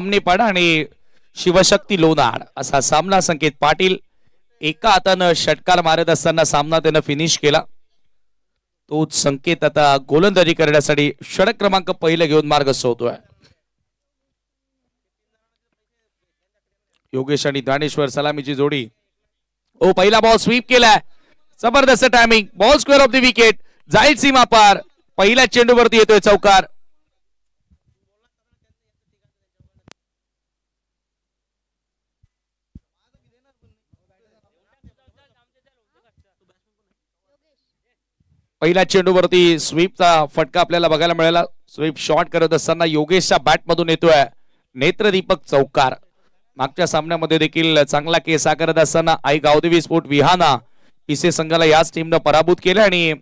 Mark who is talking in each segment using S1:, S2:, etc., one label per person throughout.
S1: सामनेपाडा आणि शिवशक्ती लोणार असा सामना. संकेत पाटील एका हातानं षटकार मारत असताना सामना त्यानं फिनिश केला. तोच संकेत आता गोलंदाजी करण्यासाठी षटक क्रमांक पहिला घेऊन मार्ग सोडतोय. योगेश आणि दानेश्वर सलामीची जोडी. ओ पहिला बॉल स्वीप केलाय. जबरदस्त timing. Ball square off the wicket. जाईल सीमा पार. पहिल्या चेंडूवरती येतोय चौकार. पहिल्या चेंडूवरती स्वीपचा फटका आपल्याला बघायला मिळाला. स्वीप शॉट करत असताना योगेशच्या बॅट मधून येतोय नेत्रदीपक चौकार. मागच्या सामन्यामध्ये देखील चांगला केसा करत असताना आई गावदेवी स्पोर्ट विहाना इसे संघाला याच टीमनं पराभूत केलं आणि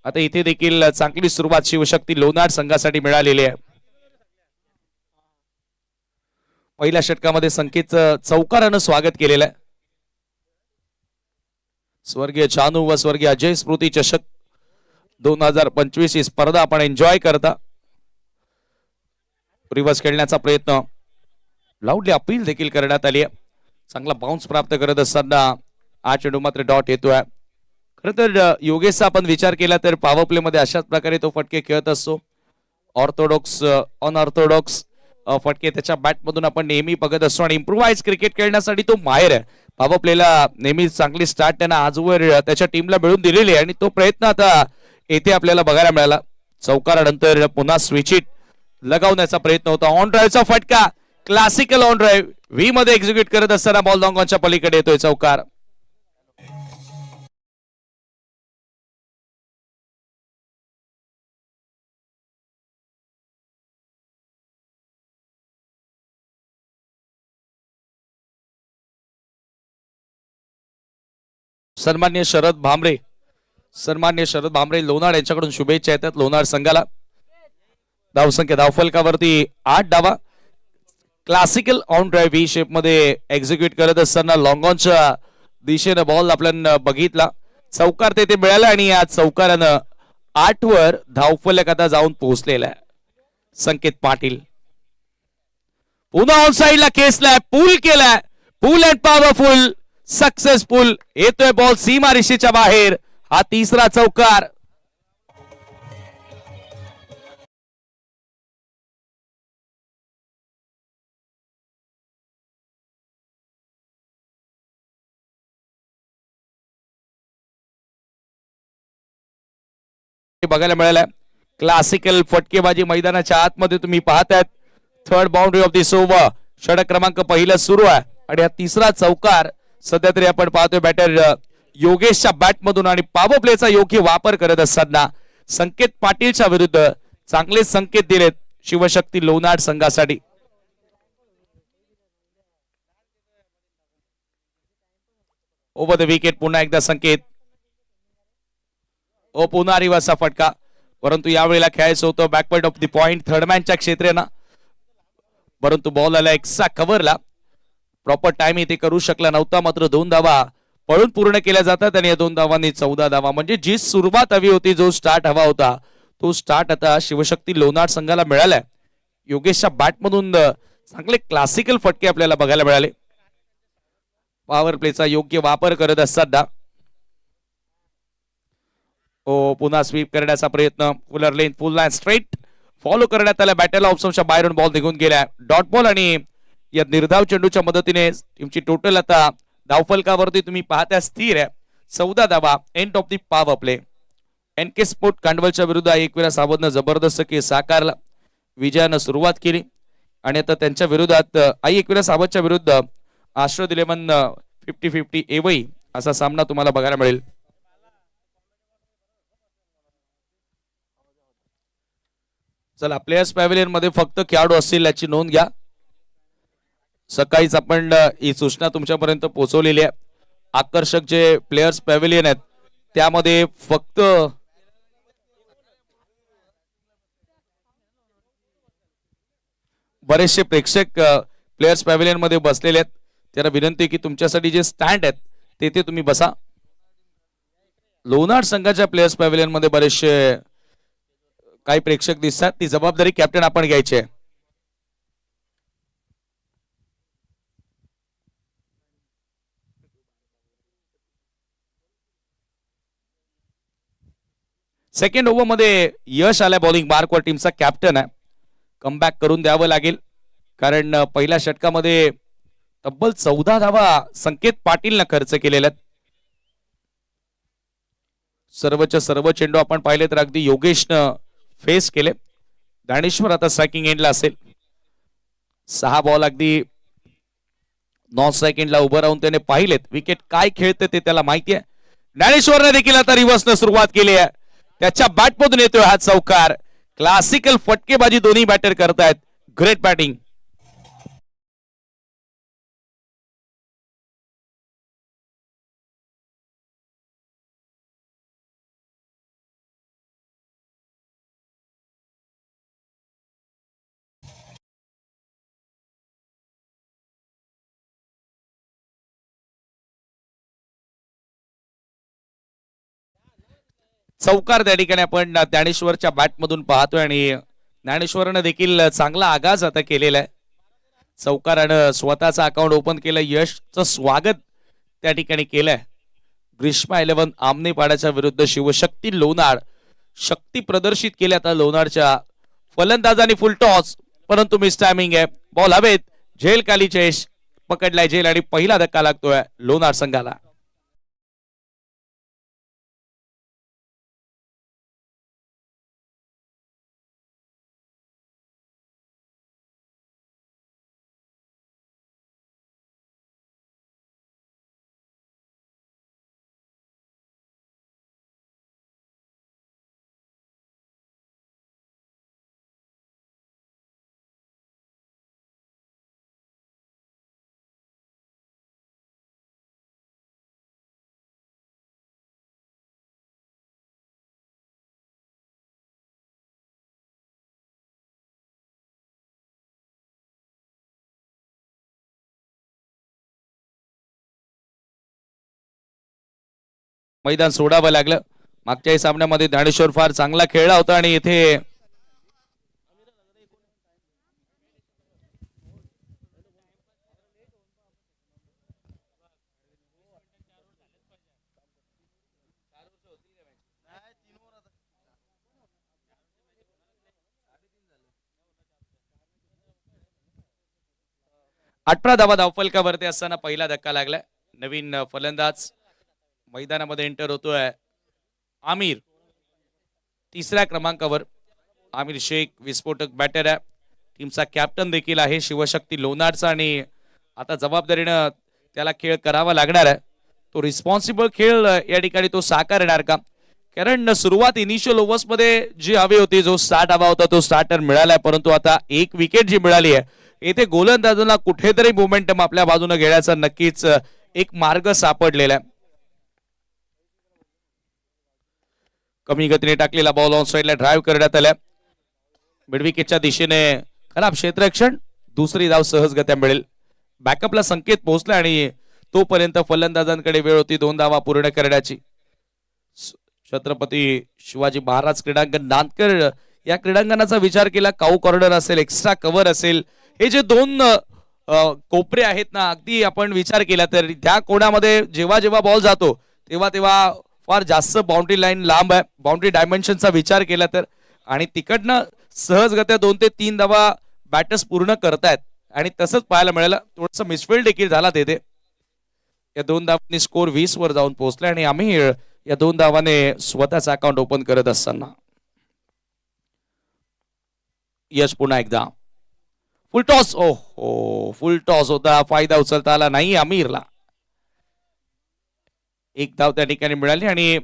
S1: आता इथे देखील चांगली सुरुवात शिवशक्ती लोणार संघासाठी मिळालेली आहे. पहिल्या षटकामध्ये संकेतचं चौकारानं स्वागत केलेलं आहे. स्वर्गीय चानू व स्वर्गीय अजय स्मृती चषक 2025 ही स्पर्धा आपण एन्जॉय करता. रिव्हर्स खेळण्याचा प्रयत्न. लाऊडली अपील देखील करण्यात आली आहे. चांगला बाउन्स प्राप्त करत असताना हा चेंडू मात्र डॉट येतोय. खरं तर योगेशचा आपण विचार केला तर पॉवर प्ले मध्ये अशाच प्रकारे तो फटके खेळत असतो. ऑर्थोडॉक्स अनऑर्थोडॉक्स फटके त्याच्या बॅट मधून आपण नेहमी बघत असतो आणि इम्प्रूव्हाइज क्रिकेट खेळण्यासाठी तो माहेर आहे. पॉवर प्लेला नेहमी चांगली स्टार्ट त्यानं आजवर त्याच्या टीमला मिळून दिलेली आहे आणि तो प्रयत्न आता येथे आपल्याला बघायला मिळाला. चौकारानंतर पुन्हा स्विच हिट लगावण्याचा प्रयत्न होता. ऑन ड्राईव्हचा फटका. क्लासिकल ऑन ड्राईव्ह व्ही मध्ये एक्झिक्यूट करत असताना बॉल लॉंगॉनच्या पलीकडे येतोय चौकार. सन्मान्य शरद भामरे लोणार यांच्याकडून शुभेच्छा येतात लोणार संघाला. धावसंख्या धावफलकावरती 8 धावा. Classical on drive V shape मध्ये एक्झिक्यूट करत असताना लॉंगॉनच्या दिशेनं बॉल आपण बघितला. चौकार तेथे मिळाला आणि या चौकारानं 8 वर धावफलक आता जाऊन पोहोचलेला आहे. संकेत पाटील पुन्हा ऑन साइडला केसलाय. पूल केलाय. Pull and powerful successful. येतोय बॉल सीमा रेषेच्या बाहेर. हा तिसरा चौकार. बघायला मिळालं. क्लासिकल फटकेबाजी मैदानाच्या आतमध्ये तुम्ही पाहताय. Third boundary of this over. षटक क्रमांक पहिला सुरू आहे आणि हा तिसरा चौकार सध्या तरी आपण पाहतोय बॅटर योगेशच्या बॅट मधून आणि पॉवर प्लेचा योग्य वापर करत असताना संकेत पाटीलच्या विरुद्ध चांगले संकेत दिलेत शिवशक्ती लोणार संघासाठी. ओव्हर द विकेट पुन्हा एकदा संकेत. ओ पुन्हा रिव्हर्सचा फटका. परंतु यावेळेला खेळायचं होतं बॅकवर्ड ऑफ द पॉइंट थर्डमॅनच्या क्षेत्रानं. परंतु बॉल आला एक्स्ट्रा कव्हरला. प्रॉपर टाइम इथे करू शकला नव्हता. मात्र 2 धावा पळून पूर्ण केल्या जातात आणि या 2 धावांनी 14 धावा. म्हणजे जी सुरुवात हवी होती, जो स्टार्ट हवा होता, तो स्टार्ट आता शिवशक्ती लोणार संघाला मिळालाय. योगेशच्या बॅट मधून चांगले क्लासिकल फटके आपल्याला बघायला मिळाले. पॉवर प्लेचा योग्य वापर करत असताना पुन्हा स्वीप करण्याचा प्रयत्न. फुलर लेन फुल लाईन स्ट्रेट फॉलो करण्यात आला. बॅटल ऑप्शनच्या बाहेरून बॉल निघून गेला. डॉट बॉल आणि या निर्धाव चेंडूच्या मदतीने टीमची टोटल आता धावफलकावरती तुम्ही पाहता स्थिर आहे. 14 धावा. End of the power play. NK sport कांडवलच्या विरुद्ध एकविरा सावधनं जबरदस्त केस साकारला. विजयानं सुरुवात केली आणि आता त्यांच्या विरोधात एकविरा सावधच्या विरुद्ध आश्रद 11 50-50 एवई असा सामना तुम्हाला बघायला मिळेल. चला प्लेयर्स पॅव्हिलियन मध्ये फक्त खेळाडू असतील याची नोंद घ्या. सकाळीच आपण ही सूचना तुमच्यापर्यंत पोहोचवलेली आहे. आकर्षक जे प्लेयर्स पॅव्हिलियन आहेत त्यामध्ये फक्त बरेचसे प्रेक्षक प्लेयर्स पॅव्हिलियन मध्ये बसलेले आहेत. त्यांना विनंती की तुमच्यासाठी जे स्टँड आहेत तेथे तुम्ही बसा. लोणार संघाच्या प्लेयर्स पॅव्हिलियन मध्ये बरेचसे काही प्रेक्षक दिसतात. ती जबाबदारी कॅप्टन आपण घ्यायची आहे. सेकंड ओव्हर मध्ये यश आल्या बॉलिंग मार्कवर, टीमचा कॅप्टन आहे. कमबॅक करून द्यावं लागेल, कारण पहिल्या षटकामध्ये तब्बल 14 धावा संकेत पाटीलनं खर्च केलेल्या. सर्वच्या सर्व चेंडू आपण पाहिले तर अगदी योगेशनं फेस केले. दानेश्वर आता स्ट्रायकिंग एंडला असेल. 6 बॉल अगदी नॉन स्ट्राइक एंडला उभं राहून त्याने पाहिलेत. विकेट काय खेळते ते त्याला माहिती आहे. ज्ञानेश्वरने देखील आता रिव्हर्सनं सुरुवात केली आहे. त्याच्या बॅटमधून येतोय हा चौकार. क्लासिकल फटकेबाजी दोन्ही बॅटर करतायत. Great batting. चौकार त्या ठिकाणी आपण ज्ञानेश्वरच्या बॅटमधून पाहतोय आणि ज्ञानेश्वरनं देखील चांगला आगाज आता केलेला आहे. चौकारानं स्वतःचा अकाउंट ओपन केलं. यशचं स्वागत त्या ठिकाणी केलंय. ग्रीष्मा 11 आमनेपाड्याच्या विरुद्ध शिवशक्ती लोणार शक्ती प्रदर्शित केली आता लोणारच्या फलंदाजांनी. फुल टॉस परंतु मिस टायमिंग आहे. बॉल हवेत. झेल खाली चेश पकडलाय झेल आणि पहिला धक्का लागतोय लोणार संघाला. मैदान सोडावं लागलं. मागच्याही सामन्यामध्ये ज्ञानेश्वर फार चांगला खेळला होता आणि इथे अठरा धावा धावफलकावरती असताना पहिला धक्का लागलाय. नवीन फलंदाज मैदानामध्ये एंटर होतोय आमिर. तिसऱ्या क्रमांकावर आमिर शेख विस्फोटक बॅटर आहे. टीमचा कॅप्टन देखील आहे शिवशक्ती लोणारचा आणि आता जबाबदारीनं त्याला खेळ करावा लागणार आहे. तो रिस्पॉन्सिबल खेळ या ठिकाणी तो साकारणार का? कारण सुरुवात इनिशियल ओव्हर्स मध्ये जी हवी होती, जो स्टार्ट हवा होता तो स्टार्टर मिळालाय, परंतु आता एक विकेट जी मिळाली आहे येथे गोलंदाजांना कुठेतरी मोमेंटम आपल्या बाजूने घेण्याचा नक्कीच एक मार्ग सापडलेला आहे. कमी गतीने टाकलेला बॉल ऑन साइडला ड्राइव्ह करण्यात आला. मिडविकेटच्या दिशेने खराब क्षेत्ररक्षण. दुसरी धाव सहजगत्या मिळेल. बॅकअपला संकेत पोहोचला आणि तोपर्यंत फलंदाजांकडे वेळ होती 2 धावा पूर्ण करण्याची. छत्रपती शिवाजी महाराज क्रीडांगण नांदकर या क्रीडांगणाचा विचार केला. काऊ कॉर्नर असेल, एक्स्ट्रा कव्हर असेल, हे जे 2 कोपरे आहेत ना, अगदी आपण विचार केला तर त्या कोणामध्ये जेव्हा जेव्हा बॉल जातो तेव्हा तेव्हा फार जास्त बाउंड्री लाईन लांब आहे. बाउंड्री डायमेन्शनचा विचार केला तर आणि तिकडनं सहजगत्या 2 ते 3 धावा बॅटर्स पूर्ण करतायत आणि तसंच पाहायला मिळालं. थोडंसं मिसफील्ड देखील झाला तेथे. या 2 धावांनी स्कोर 20 वर जाऊन पोहोचले आणि आम्ही या 2 धावाने स्वतःचा अकाउंट ओपन करत असताना यश पुन्हा एकदा फुल टॉस. ओहो, फुल टॉस होता. फायदा उचलता आला नाही आमिरला. एक धाव त्या ठिकाणी मिळाली आणि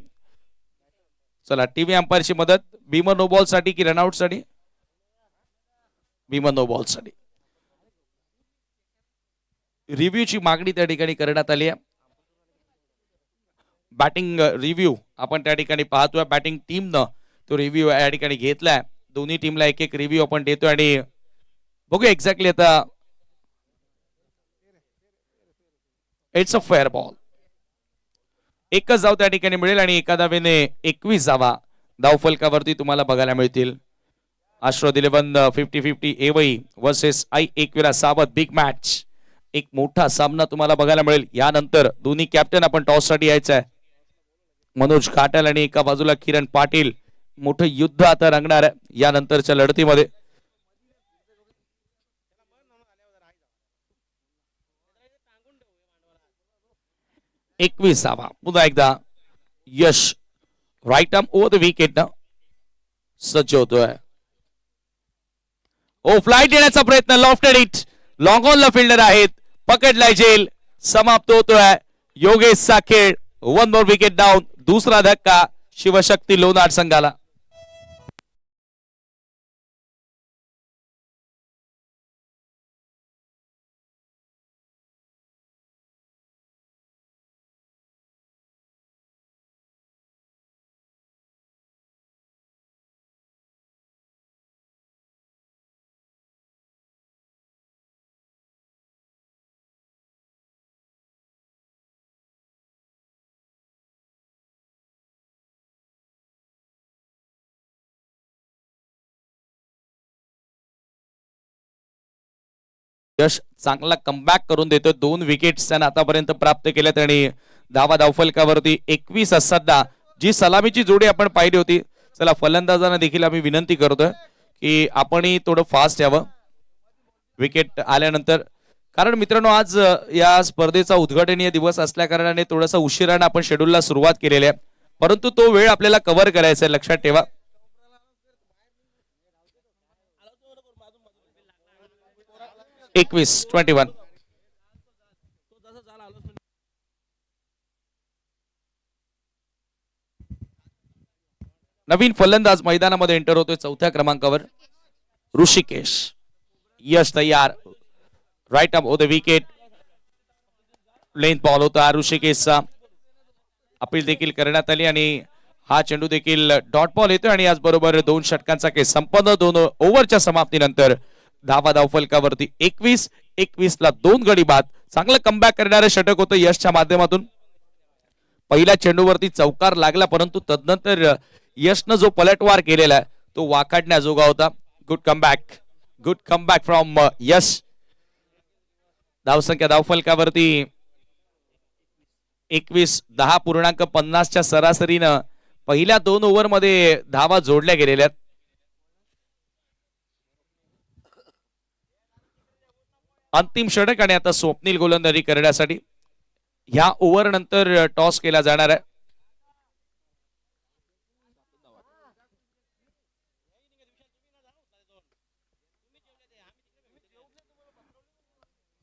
S1: चला टीव्ही अंपायरची मदत. भीमन नो बॉल साठी की रनआउट साठी? भीमन नो बॉल साठी. रिव्ह्यूची मागणी त्या ठिकाणी करण्यात आली आहे. बॅटिंग रिव्ह्यू आपण त्या ठिकाणी पाहतोय. बॅटिंग टीमनं तो रिव्ह्यू या ठिकाणी घेतलाय. दोन्ही टीमला एक एक रिव्ह्यू आपण देतोय आणि बघूया एक्झॅक्टली आता. It's a fair ball. एकच धाव त्या ठिकाणी मिळेल आणि एका धावेने 21 धावा धावफलकावरती तुम्हाला बघायला मिळतील. आश्रद 11 50-50 एवई वर्सेस आई एकविरा सावत. बिग मॅच, एक मोठा सामना तुम्हाला बघायला मिळेल. यानंतर दोन्ही कॅप्टन आपण टॉस साठी यायचं आहे. मनोज खाटल आणि एका बाजूला किरण पाटील मोठं युद्ध आता रंगणार आहे यानंतरच्या लढतीमध्ये. एकविसावा पुन्हा एकदा Yash right arm over the wicket ना सज्ज होतोय. ओ फ्लाइट येण्याचा प्रयत्न, लॉफ्टेड इट, लॉंग ऑन ला फिल्डर आहेत, पकडलाय जेल, समाप्त होतोय योगेशचा खेळ. 1 मोर विकेट डाऊन. दुसरा धक्का शिवशक्ती लोणार संघाला. यश चांगला कमबॅक करून देतोय. 2 विकेट्स त्याने आतापर्यंत प्राप्त केल्यात आणि धावफलकावरती 21 असताना जी सलामीची जोडी आपण पाहिली होती. चला फलंदाजांना देखील आम्ही विनंती करतोय की आपणही थोडं फास्ट यावं विकेट आल्यानंतर, कारण मित्रांनो आज या स्पर्धेचा उद्घाटनीय दिवस असल्या कारणाने थोडासा उशिराने आपण शेड्यूलला सुरुवात केलेली आहे, परंतु तो वेळ आपल्याला कव्हर करायचा आहे, लक्षात ठेवा. 21 नवीन फलंदाज मैदानामध्ये एंटर होतोय 4थ्या क्रमांकावर ऋषिकेश. यश तयार, right arm over the wicket, length ball होता ऋषिकेशचा. अपील देखील करण्यात आली आणि हा चेंडू देखील डॉट बॉल येतोय आणि आज बरोबर 2 षटकांचा खेळ संपन्न. 2 ओव्हरच्या समाप्तीनंतर धावफलकावरती 21 ला 2 गडी बाद. चांगलं कमबॅक करणारे षटक होतं यशच्या माध्यमातून. पहिल्या चेंडूवरती चौकार लागला, परंतु तदनंतर यशनं जो पलटवार केलेला आहे तो वाखाडण्याजोगा होता. गुड कमबॅक फ्रॉम यश. धावसंख्या धावफलकावरती 21, 10.50च्या सरासरीनं पहिल्या 2 ओव्हर मध्ये धावा जोडल्या गेलेल्या. अंतिम षटक आणि आता स्वप्नील गोलंदाजी करण्यासाठी ह्या ओव्हर नंतर टॉस केला जाणार आहे.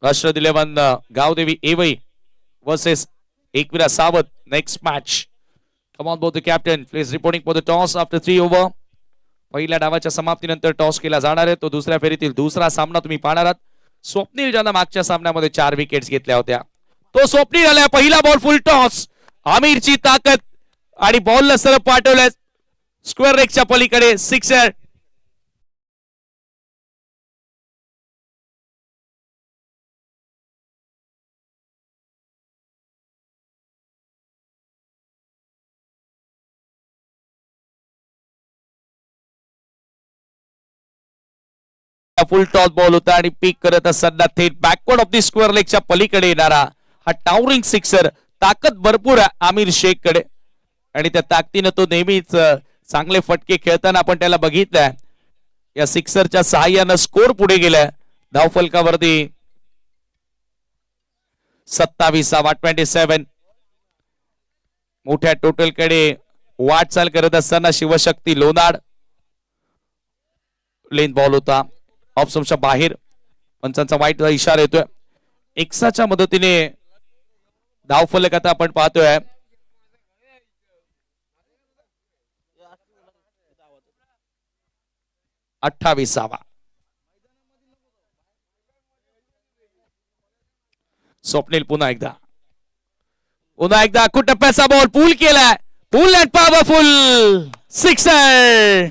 S1: राष्ट्रवादी 11 गावदेवी एवई वर्सेस एकविरा सावत. Next match. Come on both the captain please reporting for the toss after 3 over. पहिल्या डावाच्या समाप्तीनंतर टॉस केला जाणार आहे. तो दुसऱ्या फेरीतील दुसरा सामना तुम्ही पाहणार आहात. स्वप्नील ज्यानं मागच्या सामन्यामध्ये 4 विकेट्स घेतल्या होत्या, तो स्वप्नील आलाय. पहिला बॉल फुल टॉस. आमिरची ताकद आणि बॉलला सरळ पाठवलंय स्क्वेअर रेकच्या पलीकडे. सिक्सर. फुल टॉस बॉल होता आणि पीक करत असताना थेट बॅकवर्ड ऑफ दी स्क्वेअर लेगच्या पलीकडे येणारा हा टावरिंग सिक्सर. ताकद भरपूर आहे आमिर शेख कडे आणि त्या ताकदीनं तो नेहमीच चांगले फटके खेळताना आपण त्याला बघितलंय. या सिक्सरच्या सहाय्यानं स्कोर पुढे गेलाय. धावफलकावरती 27. मोठ्या टोटल कडे वाटचाल करत असताना शिवशक्ती लोणार. लेन बॉल होता ऑप्शनच्या बाहेर. पंचांचा वाईट इशारा येतोय. एक्साच्या मदतीने धावफलक आता आपण पाहतोय 28. स्वप्नील पुन्हा एकदा कुटप्प्याचा बॉल पूल केलाय. Pull and powerful sixer.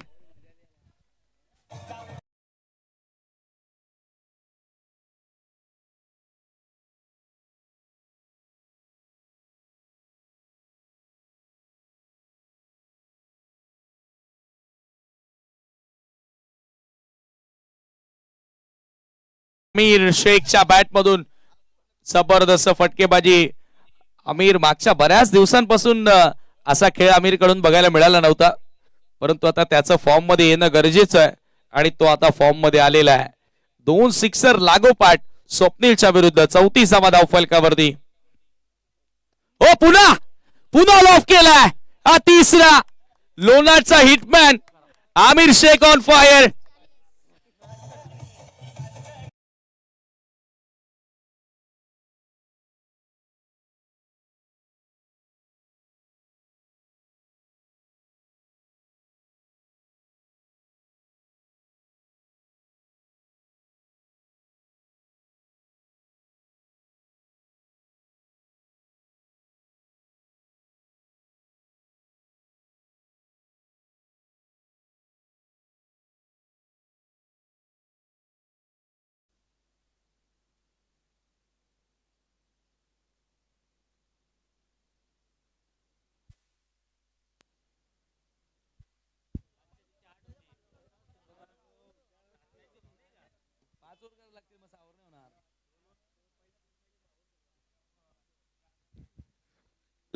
S1: Aamir शेखच्या बॅट मधून जबरदस्त फटकेबाजी. आमिर मागच्या बऱ्याच दिवसांपासून असा खेळ आमिर कडून बघायला मिळाला नव्हता. परंतु आता त्याचं फॉर्म मध्ये येणं गरजेचं आहे आणि तो आता फॉर्म मध्ये आलेला आहे. 2 सिक्सर लागोपाठ स्वप्नीलच्या विरुद्ध 34वा धाव फलकावरती. हो पुन्हा पुन्हा लॉफ केलाय. हा तिसरा लोणारचा hitman Aamir Shaikh on fire.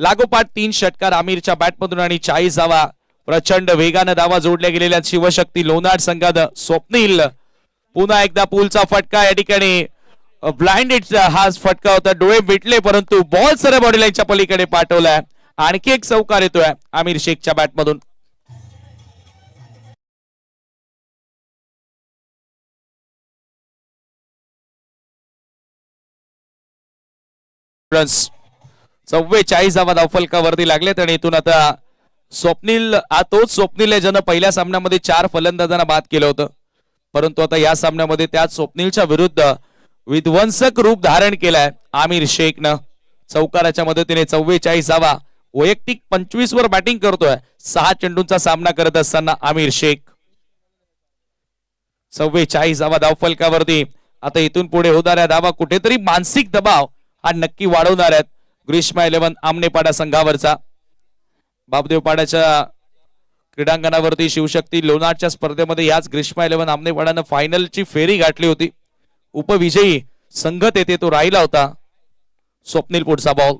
S1: लागोपाठ 3 षटकार आमिरच्या बॅटमधून आणि 40 धावा. प्रचंड वेगानं धावा जोडल्या गेलेल्या शिवशक्ती लोणार संघात. स्वप्नील पुन्हा एकदा पूलचा फटका या ठिकाणी ब्लाइंडेड हा फटका होता. डोळे मिटले परंतु बॉल सरळ बॉडी लाईनच्या पलीकडे पाठवलाय. आणखी एक चौकार येतोय आमिर शेखच्या बॅटमधून. रन्स 44वा धावफलकावरती लागलेत आणि इथून आता स्वप्नील हा तोच स्वप्नील आहे ज्यानं पहिल्या सामन्यामध्ये 4 फलंदाजांना बाद केलं होतं. परंतु आता या सामन्यामध्ये त्याच स्वप्नीलच्या विरुद्ध विध्वंसक रूप धारण केलाय आमिर शेखनं. चौकाराच्या मदतीने 44 धावा. वैयक्तिक 25 वर बॅटिंग करतोय. 6 चेंडूंचा सामना करत असताना आमिर शेख. 44 धावा धावफलकावरती. आता इथून पुढे होणाऱ्या धावा कुठेतरी मानसिक दबाव हा नक्की वाढवणार आहेत ग्रीष्मा 11 आमनेपाडा संघावरचा. बाबदेवपाड्याच्या क्रीडांगणावरती शिवशक्ती लोणारच्या स्पर्धेमध्ये याच ग्रीष्मा 11 आमनेपाडानं फायनलची फेरी गाठली होती. उपविजयी संघ तेथे तो राहिला होता. स्वप्नील पुढचा बॉल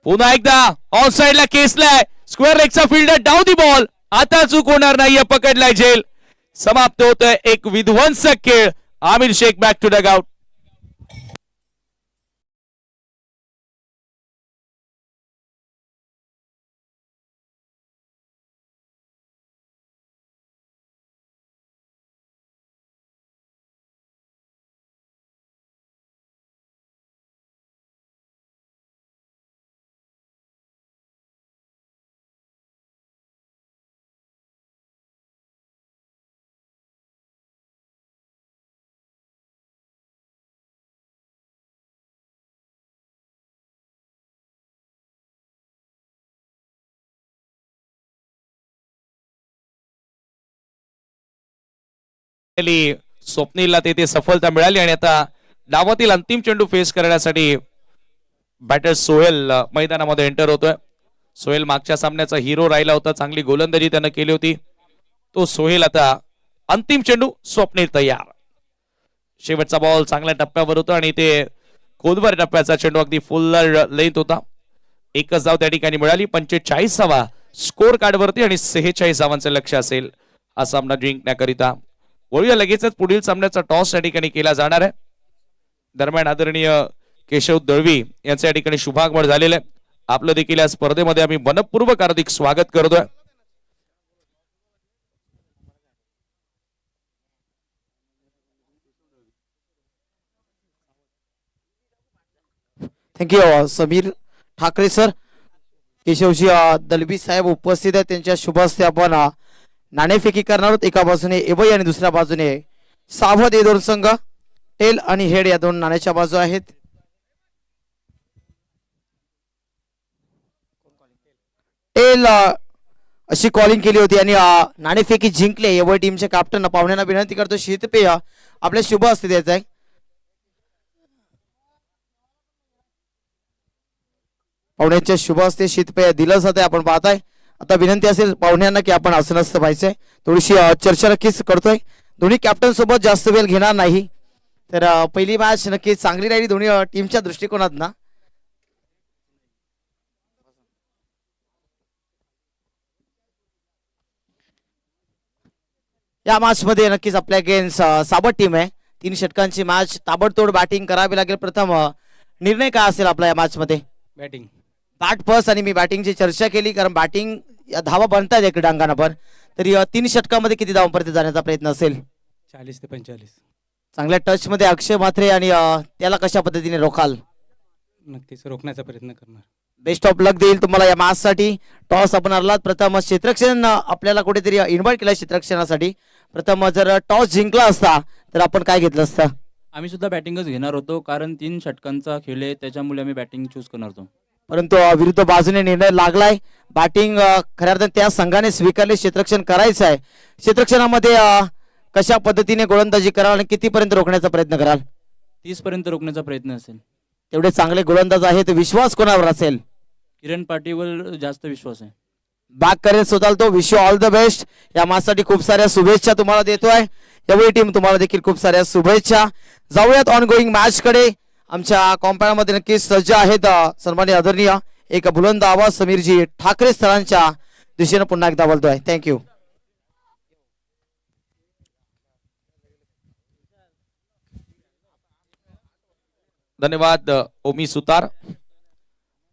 S1: पुन्हा एकदा ऑन साइडला केसलाय. स्क्वेअर लेगचा फिल्डर डाऊन दी बॉल. आता चूक होणार नाहीये. पकडलाय झेल. समाप्त होतोय एक विध्वंसक खेळ. Aamir Shaikh back to dugout. स्वप्नीलला तेथे सफलता मिळाली आणि आता डावातील अंतिम चेंडू फेस करण्यासाठी बॅटर सोहेल मैदानामध्ये एंटर होतोय. सोहेल मागच्या सामन्याचा हिरो राहिला होता. चांगली गोलंदाजी त्यानं केली होती. तो सोहेल आता अंतिम चेंडू. स्वप्नील तयार. शेवटचा बॉल चांगल्या टप्प्यावर होता आणि ते खोलवर टप्प्याचा चेंडू अगदी फुल लेंथ होता. एकच धाव त्या ठिकाणी मिळाली. 45वा स्कोर कार्ड वरती आणि 46 धावांचं लक्ष असेल हा सामना जिंकण्याकरिता. वळूया लगेचच पुढील सामन्याचा टॉस या ठिकाणी केला जाणार आहे. दरम्यान आदरणीय केशव दळवी यांच्या या ठिकाणी शुभागमन झालेलं आहे. आपलं देखील या स्पर्धेमध्ये आम्ही मनपूर्वक हार्दिक स्वागत करतोय.
S2: Thank you Sameer Thackeray sir. केशवजी दलबी साहेब उपस्थित आहेत. त्यांच्या शुभ हस्ते आपण नाणेफेकी करणार आहोत. एका बाजूने एबई आणि दुसऱ्या बाजूने सावध. हे दोन संघ टेल आणि हेड या दोन नाण्याच्या बाजू आहेत. टेल अशी कॉलिंग केली होती आणि नाणेफेकी जिंकले. एबई टीमचे कॅप्टन पाहुण्यांना विनंती करतो शीतपेय आपल्या शुभ हस्ते द्यायचं आहे. पाहुण्यांच्या शुभ हस्ते शीतपेय दिलं जात आहे. आपण पाहताय. आता विनंती असेल पाहुण्यांना की आपण आसनस्थ व्हायचंय. थोडीशी चर्चा नक्कीच करतोय. दोन्ही कॅप्टन सोबत जास्त वेळ घेणार नाही. तर पहिली मॅच नक्की चांगली राहिली दोन्ही टीमच्या दृष्टिकोनात ना. या मॅच मध्ये नक्कीच आपल्या अगेन्स्ट साबट टीम आहे. 3 षटकांची मॅच, ताबडतोड बॅटिंग करावी लागेल. प्रथम निर्णय काय असेल आपल्या या मॅच मध्ये?
S3: बॅटिंग.
S2: Bat first. आणि मी बॅटिंगची चर्चा केली कारण बॅटिंग धावा बनतात एक डांगाना पण. तरी 3 षटकामध्ये किती धावांपर्यंत जाण्याचा प्रयत्न असेल?
S3: 40 ते 45.
S2: चांगल्या टच मध्ये अक्षय म्हात्रे आणि त्याला कशा पद्धतीने रोखाल?
S3: नक्कीच रोखण्याचा प्रयत्न करणार.
S2: बेस्ट ऑफ लक देईल तुम्हाला या मॅच साठी. टॉस आपण हरलात. प्रथम क्षेत्ररक्षण आपल्याला कुठेतरी इन्व्हाइट केलं क्षेत्ररक्षणासाठी. प्रथम जर टॉस जिंकला असता तर आपण काय घेतलं असतं?
S4: आम्ही सुद्धा बॅटिंगच घेणार होतो कारण 3 षटकांचा खेळ आहे त्याच्यामुळे आम्ही बॅटिंग चूज करणार होतो.
S2: परंतु विरुद्ध बाजूने निर्णय लागलाय. बॅटिंग खऱ्या अर्थाने त्या संघाने स्वीकारले. क्षेत्ररक्षण करायचं आहे. क्षेत्ररक्षणामध्ये कशा पद्धतीने गोलंदाजी कराल आणि कितीपर्यंत रोखण्याचा प्रयत्न कराल?
S4: 30 पर्यंत रोखण्याचा प्रयत्न असेल.
S2: तेवढे चांगले गोलंदाज आहेत. विश्वास कोणावर असेल?
S4: किरण पाटीलवर जास्त विश्वास आहे.
S2: बॅक करेल स्वतःला तो. Wish you all the best. या मॅचसाठी खूप साऱ्या शुभेच्छा तुम्हाला देतोय. यावेळी टीम तुम्हाला देखील खूप साऱ्या शुभेच्छा. जाऊयात ऑन गोईंग मॅच कडे. आमच्या कॉम्पाउंड मध्ये नक्कीच सज्ज आहेत सन्माननीय आदरणीय एक बुलंद आवाज समीरजी ठाकरे स्थळांच्या दिशेने पुन्हा एकदा बोलतोय. थँक्यू.
S1: धन्यवाद ओमी सुतार.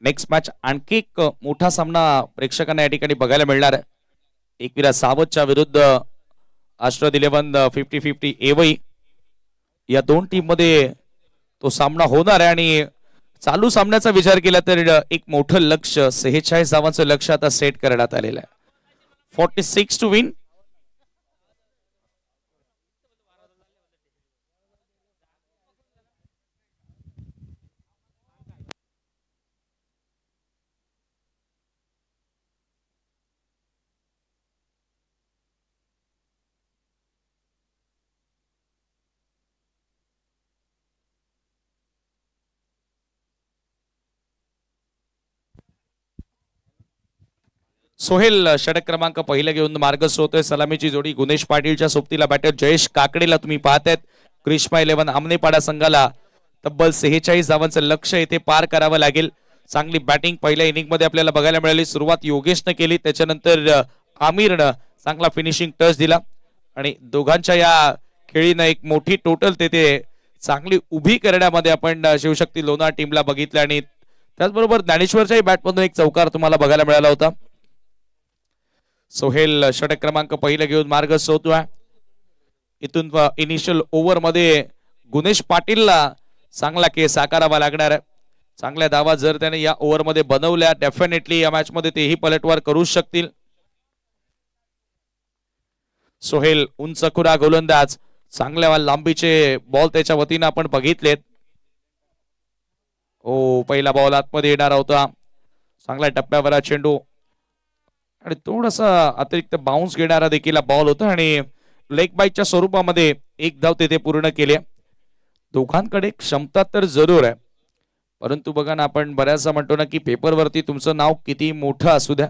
S1: नेक्स्ट मॅच आणखी एक मोठा सामना प्रेक्षकांना या ठिकाणी बघायला मिळणार आहे. एकविरा सावतच्या विरुद्ध आश्रद 11 50-50 एवई. या दोन टीम मध्ये तो सामना होणार आहे आणि चालू सामन्याचा विचार केला तर एक मोठं लक्ष 46 धावांचं लक्ष आता सेट करण्यात आलेलं आहे. 46 टू विन. सोहेल षटक क्रमांक पहिला घेऊन मार्गस्थ होतोय. सलामीची जोडी गुणेश पाटीलच्या सोबतीला बॅटर जयेश काकडेला तुम्ही पाहतायत. ग्रीष्मा 11 आमनेपाडा संघाला तब्बल 46 धावांचं लक्ष येथे पार करावं लागेल. चांगली बॅटिंग पहिल्या इनिंग मध्ये आपल्याला बघायला मिळाली. सुरुवात योगेशनं केली, त्याच्यानंतर आमिरनं चांगला फिनिशिंग टच दिला आणि दोघांच्या या खेळीनं एक मोठी टोटल तेथे चांगली उभी करण्यामध्ये आपण शिवशक्ती लोणार टीमला बघितलं आणि त्याचबरोबर ज्ञानेश्वरच्याही बॅटमधून एक चौकार तुम्हाला बघायला मिळाला होता. सोहेल षटक क्रमांक पहिला घेऊन मार्गस्थ होतोय. इथून इनिशियल ओव्हर मध्ये गुणेश पाटीलला चांगला केस साकारावा लागणार आहे. चांगल्या धावा जर त्याने या ओव्हर मध्ये बनवल्या डेफिनेटली या मॅच मध्ये तेही पलटवार करू शकतील. सोहेल उंच खुरा गोलंदाज, चांगल्या लांबीचे बॉल त्याच्या वतीनं आपण बघितलेत. ओ पहिला बॉल आतमध्ये येणार होता. चांगल्या टप्प्यावर चेंडू आणि थोडासा अतिरिक्त बाउन्स घेणारा देखील बॉल होता आणि लेग बाईटच्या स्वरूपामध्ये एक धाव तेथे पूर्ण केले. दोघांकडे क्षमता तर जरूर आहे, परंतु बघा ना, आपण बऱ्याचदा म्हणतो ना की पेपरवरती तुमचं नाव किती मोठं असू द्या,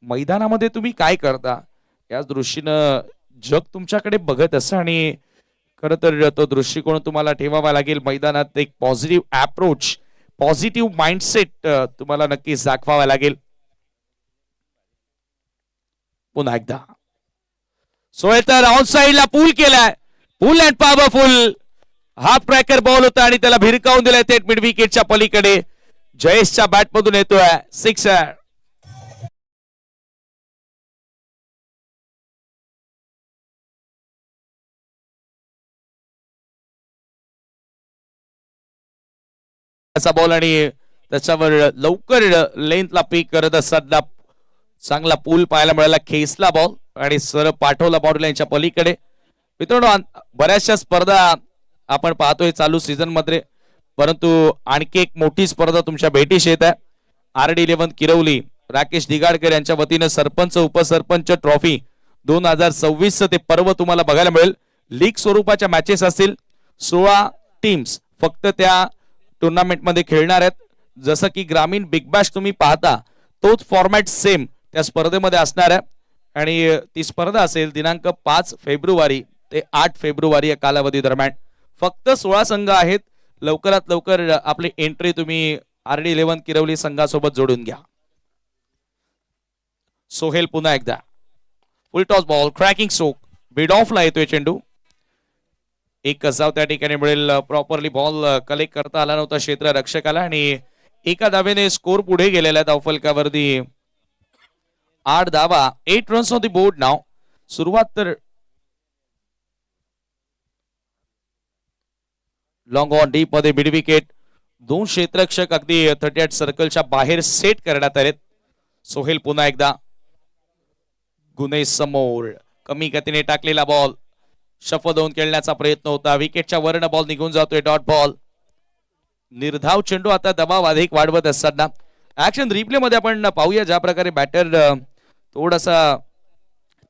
S1: मैदानामध्ये तुम्ही काय करता याच दृष्टीनं जग तुमच्याकडे बघत असं आणि खरं तर तो दृष्टिकोन तुम्हाला ठेवावा लागेल. मैदानात एक पॉझिटिव्ह अप्रोच, पॉझिटिव्ह माइंडसेट तुम्हाला नक्कीच दाखवावा लागेल. पुन्हा एकदा सोहेल तर आउट साइडला पूल केलाय. फुल and powerful half tracker ball होता आणि त्याला भिरकावून दिलाय थेट मिड विकेटच्या पलीकडे. जयेशच्या बॅट मधून येतोय सिक्सर. बॉल आणि त्याच्यावर लवकर लेंथला पीक करत असताना चांगला पूल पाहायला मिळाला. खेसला बॉल आणि सर पाठवला बाउंड्री लाईनच्या पलीकडे. मित्रांनो, बऱ्याचशा स्पर्धा आपण पाहतोय चालू सीझन मध्ये, परंतु आणखी एक मोठी स्पर्धा तुमच्या भेटीस येत आहे. RD11 किरवली राकेश दिगाडकर यांच्या वतीने सरपंच उपसरपंच ट्रॉफी 2026 ते पर्व तुम्हाला बघायला मिळेल. लीग स्वरूपाच्या मॅचेस असतील. 16 टीम्स फक्त त्या टुर्नामेंट मध्ये खेळणार आहेत. जसं की ग्रामीण बिग बॅश तुम्ही पाहता तोच फॉर्मॅट सेम त्या स्पर्धेमध्ये असणार आहे आणि ती स्पर्धा असेल दिनांक 5 फेब्रुवारी ते 8 फेब्रुवारी या कालावधी दरम्यान. फक्त 16 संघ आहेत. लवकरात लवकर आपली एंट्री तुम्ही RD11 किरवली संघासोबत जोडून घ्या. सोहेल पुन्हा एकदा full toss ball, cracking stroke, mid ऑफला येतोय चेंडू. एक कसाव त्या ठिकाणी मिळेल. प्रॉपरली बॉल कलेक्ट करता आला नव्हता क्षेत्र रक्षकाला आणि एका धावेने स्कोर पुढे गेलेला आहे धावफलकावरती. 8 धावा, 8 रन्स ऑन द बोर्ड नाव. सुरुवात तर लॉंग ऑन डीप मध्ये मिड विकेट. 2 क्षेत्ररक्षक अगदी 38 सर्कलच्या बाहेर सेट करण्यात आलेत. सोहेल पुन्हा एकदा गुन्हे समोर. कमी गतीने टाकलेला बॉल शफल होऊन खेळण्याचा प्रयत्न होता. विकेटच्या वरनं बॉल निघून जातोय. Dot ball. निर्धाव चेंडू. आता दबाव अधिक वाढवत असताना ऍक्शन रिप्ले मध्ये आपण पाहूया ज्या प्रकारे बॅटर थोडासा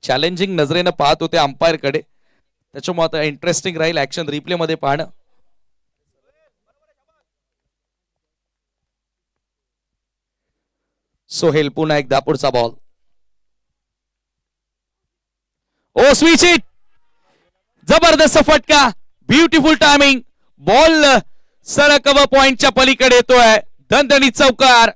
S1: चॅलेंजिंग नजरेनं पाहत होते अंपायर कडे. त्याच्यामुळे आता इंटरेस्टिंग राहील ऍक्शन रिप्ले मध्ये पाहणं. सोहेल पुन्हा एकदा पुढचा बॉल. O switch it. जबरदस्त फटका. Beautiful timing. बॉल सरक पॉइंटच्या पलीकडे येतोय. दणदणीत चौकार.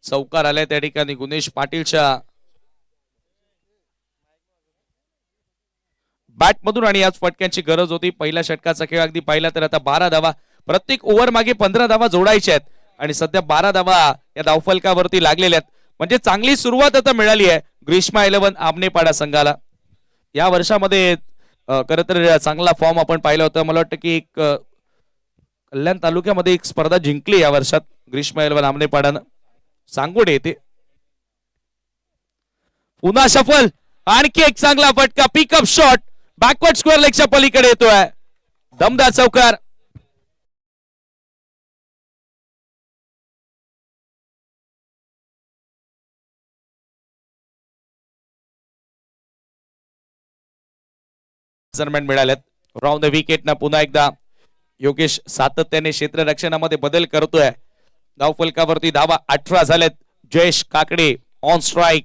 S1: चौकार आलाय त्या ठिकाणी गुणेश पाटीलच्या बॅट मधून आणि याच फटक्यांची गरज होती. पहिल्या षटकाचा खेळ अगदी पाहिला तर आता 12 धावा. प्रत्येक ओव्हर मागे 15 धावा जोडायच्या आहेत आणि सध्या 12 धावा या धावफलकावरती लागलेल्या आहेत. म्हणजे चांगली सुरुवात आता मिळाली आहे ग्रीष्मा 11 आमनेपाडा संघाला. या वर्षामध्ये खरं तर चांगला फॉर्म आपण पाहिला होता. मला वाटतं की एक कल्याण तालुक्यामध्ये एक स्पर्धा जिंकली या वर्षात ग्रीष्मा 11 आमनेपाडानं. सांगोड येते. पुन्हा शफल. आणखी एक चांगला फटका. पिकअप शॉट बॅकवर्ड स्क्वेअर लेगच्या पलीकडे येतोय. दमदार चौकार. मिळाल्यात. राऊंड द विकेट ना पुन्हा एकदा योगेश सातत्याने क्षेत्ररक्षणामध्ये बदल करतोय. धावफलकावरती धावा 18 झाल्यात. Jayesh Kakade on strike.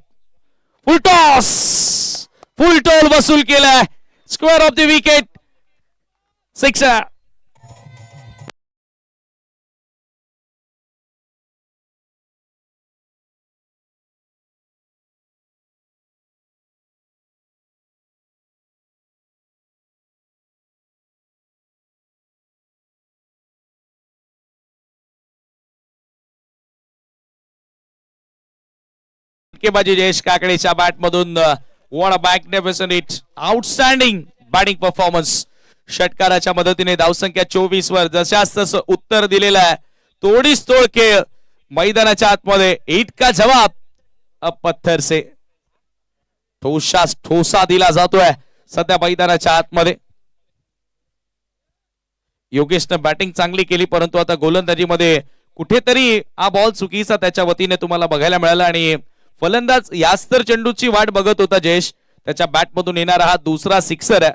S1: Full toss. Full toll वसूल केलाय. Square off the wicket. Sixer. फटकेबाजी जयेश काकडेच्या बॅट मधून. What a magnificent it. Outstanding batting performance. षटकाराच्या मदतीने धावसंख्या 24 वर जशास तसं उत्तर दिलेलं आहे. तोडीस तोड खेळ मैदानाच्या आतमध्ये. इतका जवाब अब पत्थर से. ठोसा दिला जातोय सध्या मैदानाच्या आतमध्ये. योगेशनं बॅटिंग चांगली केली परंतु आता गोलंदाजीमध्ये कुठेतरी हा बॉल चुकीचा त्याच्या वतीने तुम्हाला बघायला मिळाला आणि फलंदाज याच तर चेंडूची वाट बघत होता जयेश. त्याच्या बॅट मधून येणारा हा दुसरा सिक्सर आहे.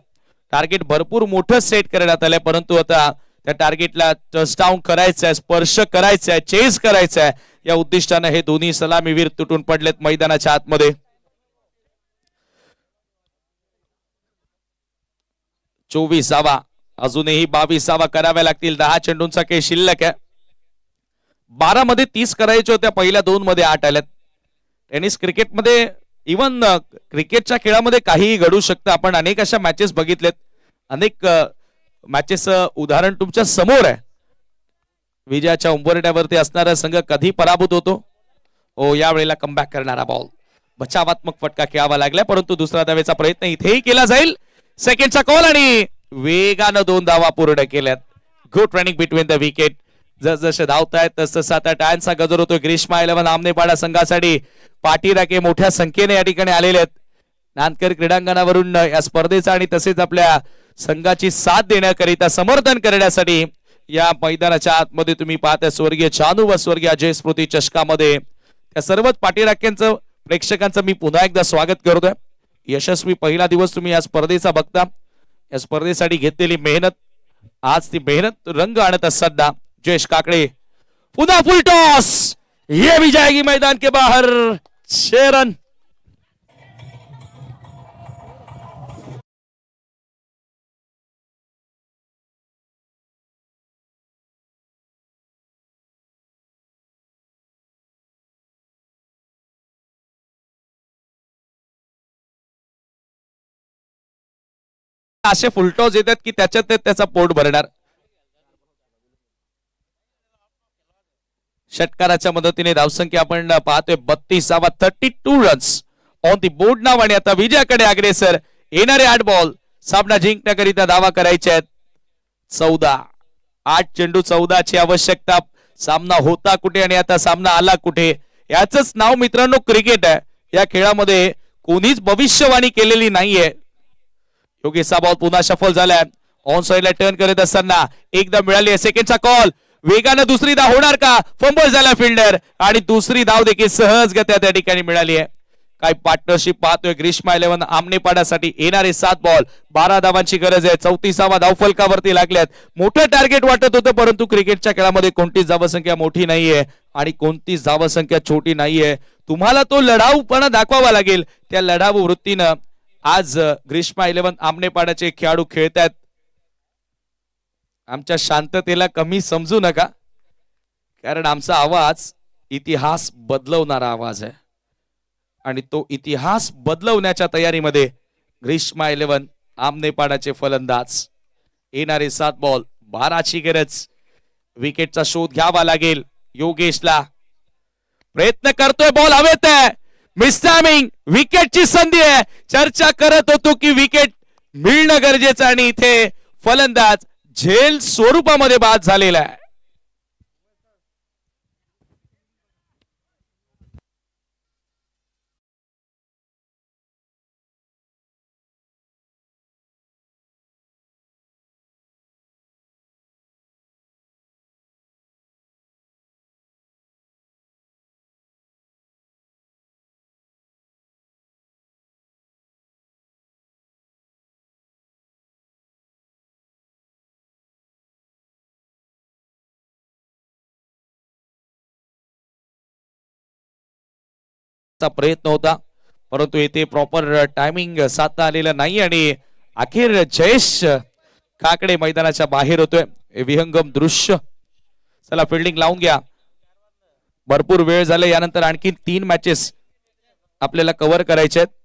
S1: टार्गेट भरपूर मोठं सेट करण्यात आलंय परंतु आता त्या टार्गेटला टचडाऊन करायचं आहे, स्पर्श करायचा आहे, चेस करायचा आहे. या उद्दिष्टाने हे दोन्ही सलामीवीर तुटून पडलेत मैदानाच्या आतमध्ये. 24 धावा. अजूनही 22 धावा कराव्या लागतील. 10 चेंडूंचा खेळ शिल्लक आहे. 12 मध्ये 30 करायचे होत्या. पहिल्या 2 मध्ये 8 आल्यात. टेनिस क्रिकेटमध्ये इव्हन क्रिकेटच्या खेळामध्ये काहीही घडू शकतं. आपण अनेक अशा मॅचेस बघितलेत. अनेक मॅचेस उदाहरण तुमच्या समोर आहे. विजयाच्या उंबरठ्यावरती असणारा संघ कधी पराभूत होतो. ओ यावेळेला कमबॅक करणारा बॉल. बचावात्मक फटका खेळावा लागला परंतु दुसरा धावेचा प्रयत्न इथेही केला जाईल. सेकंडचा कॉल आणि वेगानं 2 धावा पूर्ण केल्यात. Good running between the wicket. जसजसे धावतायत तसं आता टाळ्यांचा गजर होतोय. ग्रीष्मा 11 आमनेपाडा संघासाठी पाठीराखे मोठ्या संख्येने या ठिकाणी आलेले आहेत. नांदकर क्रीडांगणावरून या स्पर्धेचा आणि तसेच आपल्या संघाची साथ देण्याकरिता समर्थन करण्यासाठी या मैदानाच्या आतमध्ये तुम्ही पाहताय स्वर्गीय चानू व स्वर्गीय अजय स्मृती चषकामध्ये त्या सर्वच पाठीराख्यांचं प्रेक्षकांचं मी पुन्हा एकदा स्वागत करतोय. यशस्वी पहिला दिवस तुम्ही या स्पर्धेचा बघता. या स्पर्धेसाठी घेतलेली मेहनत आज ती मेहनत रंग आणत असताना जयेश काकडे पुन्हा फुल टॉस, ये भी जाएगी मैदान के बाहर. 6 रन. असे फुलटॉस येतात की त्याच्यात त्याचा पोट भरणार. षटकाराच्या मदतीने धावसंख्या आपण पाहतोय 32. 32 रन्स ऑन दी बोर्ड नाव. आणि आता विजयाकडे अग्रेसर. येणारे 8 बॉल सामना जिंकण्याकरिता दावा करायचे आहेत. 14 8 चेंडू 14 ची आवश्यकता. सामना होता कुठे आणि आता सामना आला कुठे, याच नाव मित्रांनो क्रिकेट आहे. या खेळामध्ये कोणीच भविष्यवाणी केलेली नाहीये. योगेशचा बॉल पुन्हा शफल झालाय. ऑन साइडला टर्न करत असताना एकदा मिळाली सेकंडचा कॉल. वेगानं दुसरी धाव होणार का? फंबल झाला फिल्डर आणि दुसरी धाव देखील सहजगत्या त्या ठिकाणी मिळाली आहे. काय पार्टनरशिप पाहतोय ग्रीष्मा 11 आमनेपाडासाठी. येणारे 7 बॉल 12 धावांची गरज आहे. 34वा धाव फलकावरती लागल्यात. मोठं टार्गेट वाटत होतं, परंतु क्रिकेटच्या खेळामध्ये कोणतीच धावसंख्या मोठी नाहीये आणि कोणतीच धावसंख्या छोटी नाहीये. तुम्हाला तो लढाऊपणा दाखवावा लागेल. त्या लढाऊ वृत्तीनं आज ग्रीष्मा 11 आमनेपाडाचे खेळाडू खेळतात. आमच्या शांततेला कमी समजू नका, कारण आमचा आवाज इतिहास बदलवणारा आवाज आहे आणि तो इतिहास बदलवण्याच्या तयारीमध्ये ग्रीष्मा 11 आमनेपाडाचे फलंदाज. येणारे 7 बॉल 12 ची गरज. विकेटचा शोध घ्यावा लागेल योगेशला. प्रयत्न करतोय, बॉल हवेत आहे. मिसटायमिंग, विकेटची संधी आहे. चर्चा करत होतो की विकेट मिळणं गरजेचं आणि इथे फलंदाज झेल स्वरूपामध्ये बाद झालेला आहे. प्रयत्न होता, परंतु येथे प्रॉपर टायमिंग साधता आलेलं नाही आणि अखेर जयेश काकडे मैदानाच्या बाहेर होतोय. विहंगम दृश्य. चला फिल्डिंग लावून घ्या, भरपूर वेळ झाला. यानंतर आणखी 3 मॅचेस आपल्याला कव्हर करायचे आहेत.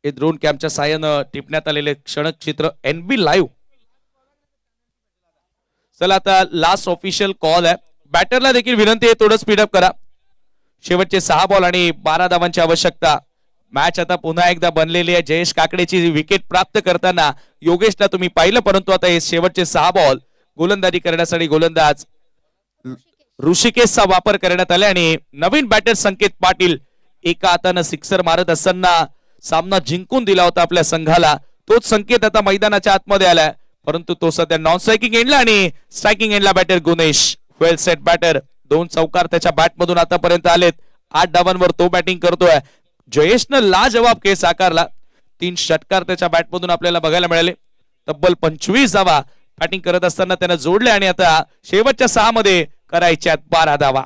S1: हे ड्रोन कॅमच्या साहाय्यानं टिपण्यात आलेले क्षणक चित्र NB लाईव्ह. चला आता लास्ट ऑफिशियल कॉल आहे. बॅटरला देखील विनंती आहे थोडं स्पीडअप करा. शेवटचे 6 बॉल आणि 12 धावांची आवश्यकता. मॅच आता पुन्हा एकदा बनलेली आहे. जयेश काकडेची विकेट प्राप्त करताना योगेशला तुम्ही पाहिलं, परंतु आता हे शेवटचे 6 बॉल गोलंदाजी करण्यासाठी गोलंदाज ऋषिकेशचा वापर करण्यात आला आणि नवीन बॅटर संकेत पाटील एका हातानं सिक्सर मारत असताना सामना जिंकून दिला होता आपल्या संघाला. तोच संकेत आता मैदानाच्या आतमध्ये आलाय, परंतु तो सध्या नॉन स्ट्रायकिंग एंडला आणि स्ट्रायकिंग एंडला बॅटर गुणेश. वेल सेट बॅटर. 2 चौकार त्याच्या बॅटमधून आतापर्यंत आलेत. 8 धावांवर तो बॅटिंग करतोय. जयेशनं लाजवाब खेळ साकारला. 3 षटकार त्याच्या बॅटमधून आपल्याला बघायला मिळाले. तब्बल 25 धावा बॅटिंग करत असताना त्यानं जोडले आणि आता शेवटच्या 6 मध्ये करायच्या 12 धावा.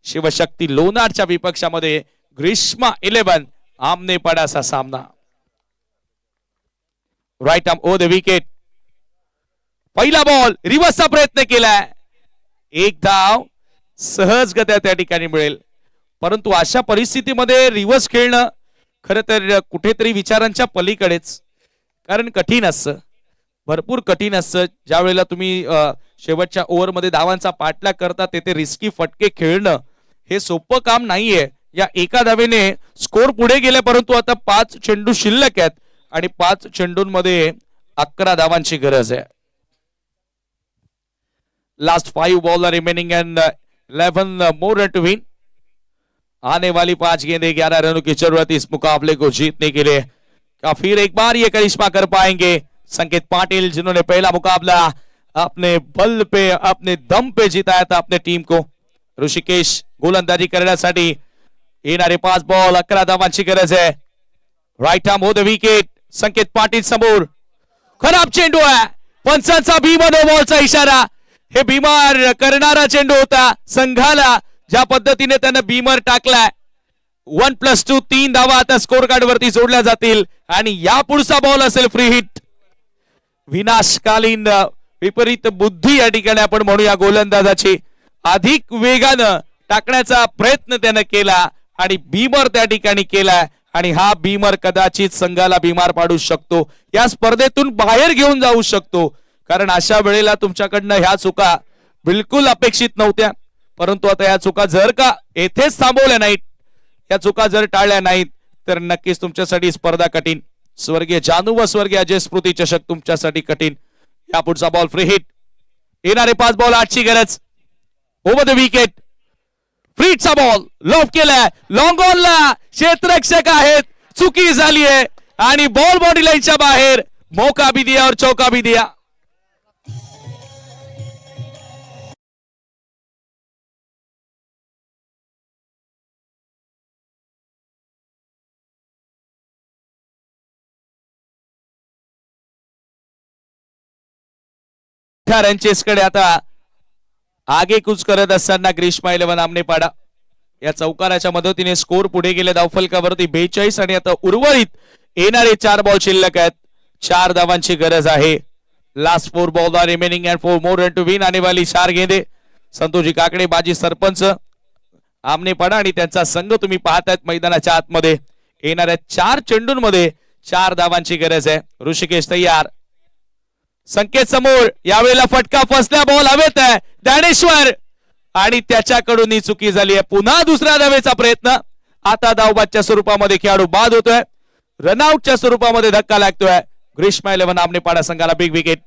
S1: शिवशक्ती लोणारच्या विपक्षामध्ये ग्रीष्मा 11 आमनेपाडाचा सामना. Right arm over the wicket. पहिला बॉल रिव्हर्सचा प्रयत्न केलाय. 1 धाव सहजगत्या त्या ठिकाणी मिळेल, परंतु अशा परिस्थितीमध्ये रिव्हर्स खेळणं खरं तर कुठेतरी विचारांच्या पलीकडेच. कारण कठीण असतं, भरपूर कठीण असतं. ज्या वेळेला तुम्ही शेवटच्या ओव्हरमध्ये धावांचा पाठलाग करता तेथे रिस्की फटके खेळणं हे सोपं काम नाहीये. या एका धावेने स्कोर पुढे गेले, परंतु आता 5 चेंडू शिल्लक आहेत आणि 5 चेंडूंमध्ये 11 धावांची गरज आहे. Last 5 ball remaining and 11 more run to win. आने वाली 5 गेंदें 11 रनों की जरूरत इस मुकाबले को जीतने के लिए। क्या फिर एक बार ये करिश्मा कर पाएंगे संकेत पाटिल, जिन्होंने पहला मुकाबला अपने बल पे अपने दम पे जिताया था अपने टीम को। ऋषिकेश गोलंदाजी करण्यासाठी येणारे 5 बॉल 11 धावांची गरज आहे. Right arm the wicket. Sanket Patil समोर, खराब चेंडू आहे. पंचांचा भीमा नो बॉलचा इशारा. हे बीमार करणारा चेंडू होता. संघाला ज्या पद्धतीने त्यानं बीमर टाकलाय, 1+2 3 धावा आता स्कोर कार्ड वरती जोडल्या जातील आणि या पुढचा बॉल असेल फ्री हिट. विनाशकालीन विपरीत बुद्धी या ठिकाणी आपण म्हणूया गोलंदाजाची. अधिक वेगानं टाकण्याचा प्रयत्न त्यानं केला आणि बीमर त्या ठिकाणी केलाय आणि हा बीमर कदाचित संघाला बीमार पाडू शकतो, या स्पर्धेतून बाहेर घेऊन जाऊ शकतो. कारण अशा वेळेला तुमच्याकडनं ह्या चुका बिलकुल अपेक्षित नव्हत्या, परंतु आता या चुका जर का येथेच थांबवल्या नाहीत, या चुका जर टाळल्या नाहीत, तर नक्कीच तुमच्यासाठी स्पर्धा कठीण. स्वर्गीय जानू व स्वर्गीय अजय स्मृती चषक तुमच्यासाठी कठीण. या पुढचा बॉल फ्री हिट. येणारे 5 बॉल 8ची गरज. Over the wicket. फ्रीटचा बॉल लॉफ केलाय. लॉंग ऑनला क्षेत्ररक्षक आहेत. चुकी झाली आहे आणि बॉल बॉडी लाईनच्या बाहेर. मौका भी दिया और चौका भी दिया. रनचेसकडे आता आगे कूच करत असताना ग्रीष्मा 11 आमनेपाडा या चौकाराच्या मदतीने स्कोर पुढे गेले धावफलकावरती 42 आणि आता उर्वरित येणारे 4 बॉल शिल्लक आहेत. 4 धावांची गरज आहे. Last 4 ball are remaining and 4 more run to win. आने वाली 4 गेंदे. संतोषजी काकडे बाजी सरपंच आमनेपाडा आणि त्यांचा संघ तुम्ही पाहतायत मैदानाच्या आतमध्ये. येणाऱ्या 4 चेंडूंमध्ये 4 धावांची गरज आहे. ऋषिकेश तयार. संकेत समोर. यावेळेला फटका फसल्या. बॉल हवेत आहे. ज्ञानेश्वर आणि त्याच्याकडून ही चुकी झाली आहे. पुन्हा दुसऱ्या धावेचा प्रयत्न. आता धावबादच्या स्वरूपामध्ये खेळाडू बाद होतोय. रनआउटच्या स्वरूपामध्ये धक्का लागतोय. ग्रीष्मा 11 आमनेपाडा संघाला बिग विकेट.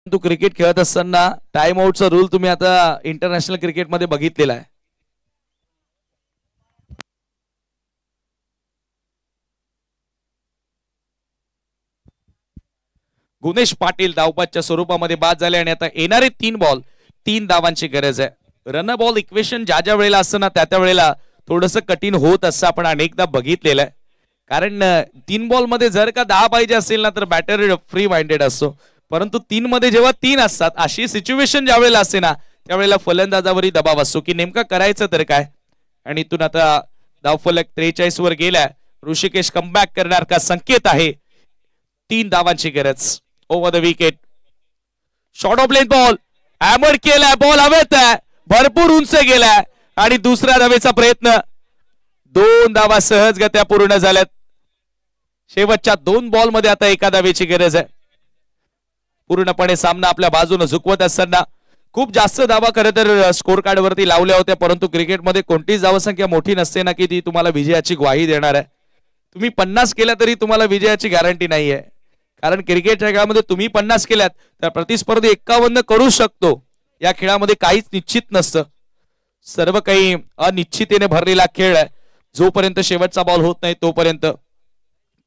S1: तू क्रिकेट खेळत असताना टाइम आउटचा रूल तुम्ही आता इंटरनॅशनल क्रिकेटमध्ये बघितलेला आहे. गुणेश पाटील धावबादच्या स्वरूपामध्ये बाद झाले आणि आता येणारे 3 बॉल 3 धावांची गरज आहे. रन बॉल इक्वेशन ज्या ज्या वेळेला असतं ना, त्या वेळेला थोडंसं कठीण होत असं आपण अनेकदा बघितलेलं आहे. कारण 3 बॉल मध्ये जर का 10 पाहिजे असेल ना, तर बॅटर फ्री माइंडेड असतो. परंतु 3 मध्ये जेव्हा 3 असतात, अशी सिच्युएशन ज्या वेळेला असते ना, त्यावेळेला फलंदाजावरही दबाव असतो की नेमका करायचं तर काय. आणि इथून आता धावफलक 43 वर गेलाय. ऋषिकेश कमबॅक करणार का? संकेत आहे. 3 धावांची गरज. Over the wicket. Short of length ball hammer केलाय. बॉल हवेत आहे. भरपूर उंच गेलाय आणि दुसऱ्या धावेचा प्रयत्न. 2 धावा सहजगत्या पूर्ण झाल्यात. शेवटच्या 2 बॉल मध्ये आता 1 धावेची गरज आहे. पूर्णपणे सामना आपल्या बाजूने झुकवत असताना खूप जास्त धावा खरं तर स्कोर कार्ड वरती लावल्या होत्या, परंतु क्रिकेटमध्ये कोणतीच धावसंख्या मोठी नसते ना की ती तुम्हाला विजयाची ग्वाही देणार आहे. तुम्ही 50 केल्या तरी तुम्हाला विजयाची गॅरंटी नाही आहे. कारण क्रिकेटच्या खेळामध्ये तुम्ही 50 केल्यात तर प्रतिस्पर्धी 51 करू शकतो. या खेळामध्ये काहीच निश्चित नसतं. सर्व काही अनिश्चिततेने भरलेला खेळ आहे. जोपर्यंत शेवटचा बॉल होत नाही तोपर्यंत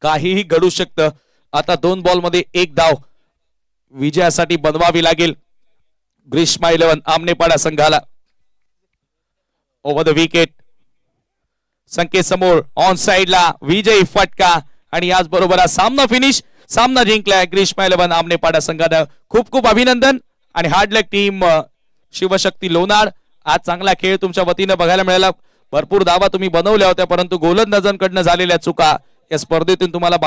S1: काहीही घडू शकतं. आता 2 बॉल मध्ये 1 धाव विजयासाठी बनवावी लागेल ग्रीष्मा 11 आमनेपाडा संघाला. Over the wicket. संकेत समोर ऑन साइडला विजयी फटका आणि याच बरोबर सामना फिनिश. सामना जिंकलाय ग्रीष्मा 11 आमनेपाडा संघानं. खूप खूप अभिनंदन आणि हार्ड लक टीम शिवशक्ती लोणार. आज चांगला खेळ तुमच्या वतीनं बघायला मिळाला. भरपूर धावा तुम्ही बनवल्या होत्या, परंतु गोलंदाजांकडनं झालेल्या चुका या स्पर्धेतून तुम्हाला